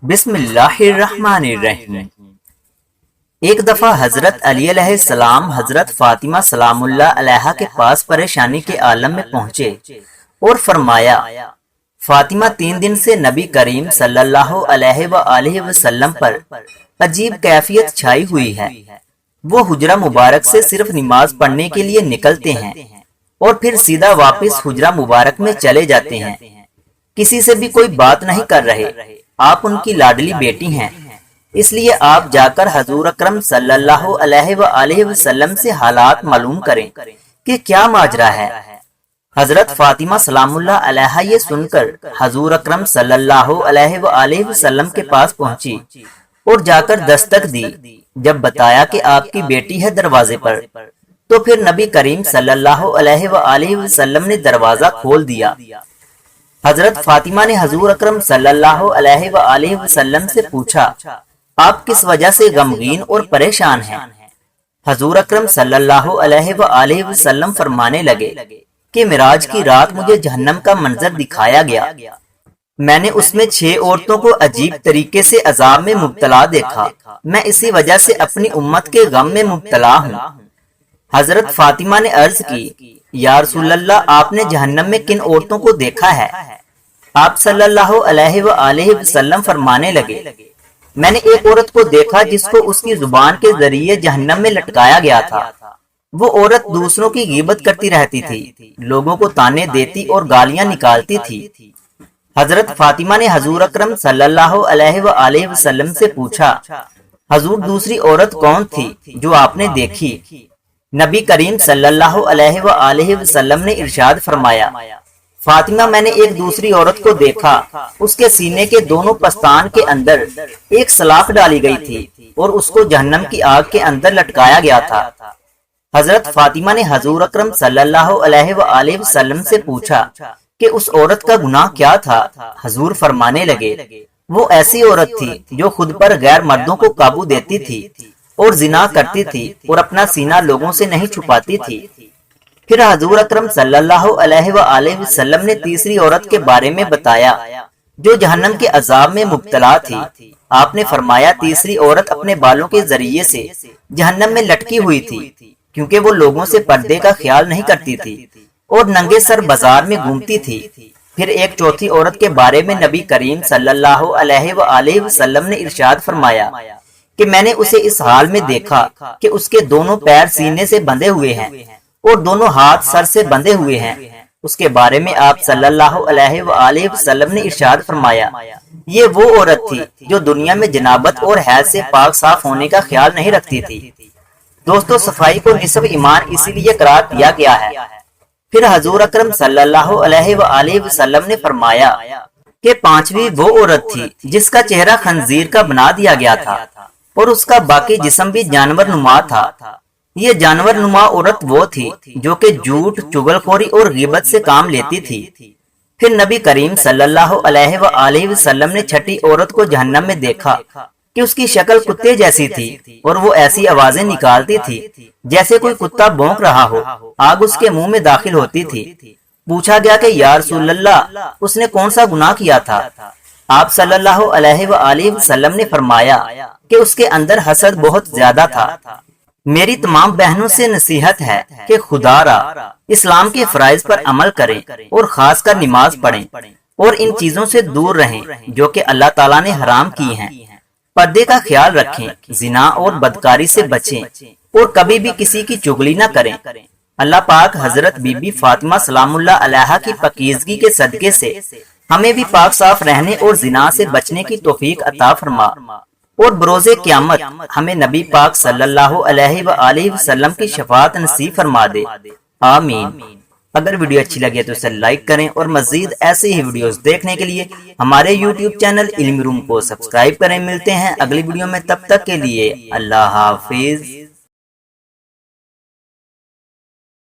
بسم اللہ الرحمن الرحیم۔ ایک دفعہ حضرت علی علیہ السلام حضرت فاطمہ سلام اللہ علیہا کے پاس پریشانی کے عالم میں پہنچے اور فرمایا، فاطمہ 3 دن سے نبی کریم صلی اللہ علیہ وآلہ وسلم پر عجیب کیفیت چھائی ہوئی ہے۔ وہ حجرہ مبارک سے صرف نماز پڑھنے کے لیے نکلتے ہیں اور پھر سیدھا واپس حجرہ مبارک میں چلے جاتے ہیں، کسی سے بھی کوئی بات نہیں کر رہے۔ آپ ان کی لاڈلی بیٹی ہیں، اس لیے آپ جا کر حضور اکرم صلی اللہ علیہ وآلہ وسلم سے حالات معلوم کریں کہ کیا ماجرا ہے۔ حضرت فاطمہ سلام اللہ علیہا یہ سن کر حضور اکرم صلی اللہ علیہ وآلہ وسلم کے پاس پہنچی اور جا کر دستک دی۔ جب بتایا کہ آپ کی بیٹی ہے دروازے پر، تو پھر نبی کریم صلی اللہ علیہ وآلہ وسلم نے دروازہ کھول دیا۔ حضرت فاطمہ نے حضور اکرم صلی اللہ علیہ وآلہ وسلم سے پوچھا، آپ کس وجہ سے غمگین اور پریشان ہیں؟ حضور اکرم صلی اللہ علیہ وآلہ وسلم فرمانے لگے کہ معراج کی رات مجھے جہنم کا منظر دکھایا گیا۔ میں نے اس میں 6 عورتوں کو عجیب طریقے سے عذاب میں مبتلا دیکھا۔ میں اسی وجہ سے اپنی امت کے غم میں مبتلا ہوں۔ حضرت فاطمہ نے عرض کی، یا رسول اللہ، آپ نے جہنم میں کن عورتوں کو دیکھا ہے؟ آپ صلی اللہ علیہ وآلہ وسلم فرمانے لگے، میں نے ایک عورت کو دیکھا جس کو اس کی زبان کے ذریعے جہنم میں لٹکایا گیا تھا۔ وہ عورت دوسروں کی غیبت کرتی رہتی تھی، لوگوں کو طعنے دیتی اور گالیاں نکالتی تھی۔ حضرت فاطمہ نے حضور اکرم صلی اللہ علیہ وآلہ وسلم سے پوچھا، حضور دوسری عورت کون تھی جو آپ نے دیکھی؟ نبی کریم صلی اللہ علیہ وآلہ وسلم نے ارشاد فرمایا، فاطمہ، میں نے ایک دوسری عورت کو دیکھا، اس کے سینے کے دونوں پستان کے اندر ایک سلاخ ڈالی گئی تھی اور اس کو جہنم کی آگ کے اندر لٹکایا گیا تھا۔ حضرت فاطمہ نے حضور اکرم صلی اللہ علیہ وآلہ وسلم سے پوچھا کہ اس عورت کا گناہ کیا تھا؟ حضور فرمانے لگے، وہ ایسی عورت تھی جو خود پر غیر مردوں کو قابو دیتی تھی اور زنا کرتی تھی اور اپنا سینہ لوگوں سے نہیں چھپاتی تھی۔ پھر حضور اکرم صلی اللہ علیہ وآلہ وسلم نے تیسری عورت کے بارے میں بتایا جو جہنم کے عذاب میں مبتلا تھی۔ آپ نے فرمایا، تیسری عورت اپنے بالوں کے ذریعے سے جہنم میں لٹکی ہوئی تھی کیونکہ وہ لوگوں سے پردے کا خیال نہیں کرتی تھی اور ننگے سر بازار میں گھومتی تھی۔ پھر ایک چوتھی عورت کے بارے میں نبی کریم صلی اللہ علیہ وآلہ وسلم نے ارشاد فرمایا کہ میں نے اسے اس حال میں دیکھا کہ اس کے دونوں پیر سینے سے بندھے ہوئے ہیں اور دونوں ہاتھ سر سے بندھے ہوئے ہیں۔ اس کے بارے میں آپ صلی اللہ علیہ وآلہ وسلم نے ارشاد فرمایا، یہ وہ عورت تھی جو دنیا میں جنابت اور حیض سے پاک صاف ہونے کا خیال نہیں رکھتی تھی۔ دوستو، صفائی کو نصف ایمان اسی لیے قرار دیا گیا ہے۔ پھر حضور اکرم صلی اللہ علیہ وآلہ وسلم نے فرمایا کہ 5ویں وہ عورت تھی جس کا چہرہ خنزیر کا بنا دیا گیا تھا اور اس کا باقی جسم بھی جانور نما تھا۔ یہ جانور نما عورت وہ تھی جو کہ جھوٹ، چغل خوری اور غیبت سے کام لیتی تھی۔ پھر نبی کریم صلی اللہ علیہ وآلہ وسلم نے 6ٹھی عورت کو جہنم میں دیکھا کہ اس کی شکل کتے جیسی تھی اور وہ ایسی آوازیں نکالتی تھی جیسے کوئی کتا بھونک رہا ہو۔ آگ اس کے منہ میں داخل ہوتی تھی۔ پوچھا گیا کہ یا رسول اللہ، اس نے کون سا گناہ کیا تھا؟ آپ صلی اللہ علیہ وآلہ وسلم نے فرمایا کہ اس کے اندر حسد بہت زیادہ تھا۔ میری تمام بہنوں سے نصیحت ہے کہ خدا را اسلام کے فرائض پر عمل کریں اور خاص کر نماز پڑھیں اور ان چیزوں سے دور رہیں جو کہ اللہ تعالیٰ نے حرام کی ہیں۔ پردے کا خیال رکھیں، زنا اور بدکاری سے بچیں اور کبھی بھی کسی کی چغلی نہ کریں۔ اللہ پاک حضرت بی بی فاطمہ سلام اللہ علیہا کی پاکیزگی کے صدقے سے ہمیں بھی پاک صاف رہنے اور زنا سے بچنے کی توفیق عطا فرما اور بروز قیامت ہمیں نبی پاک صلی اللہ علیہ وآلہ وسلم کی شفاعت نصیب فرما دے، آمین۔ اگر ویڈیو اچھی لگے تو اسے لائک کریں اور مزید ایسے ہی ویڈیوز دیکھنے کے لیے ہمارے یوٹیوب چینل علمی روم کو سبسکرائب کریں۔ ملتے ہیں اگلی ویڈیو میں، تب تک کے لیے اللہ حافظ۔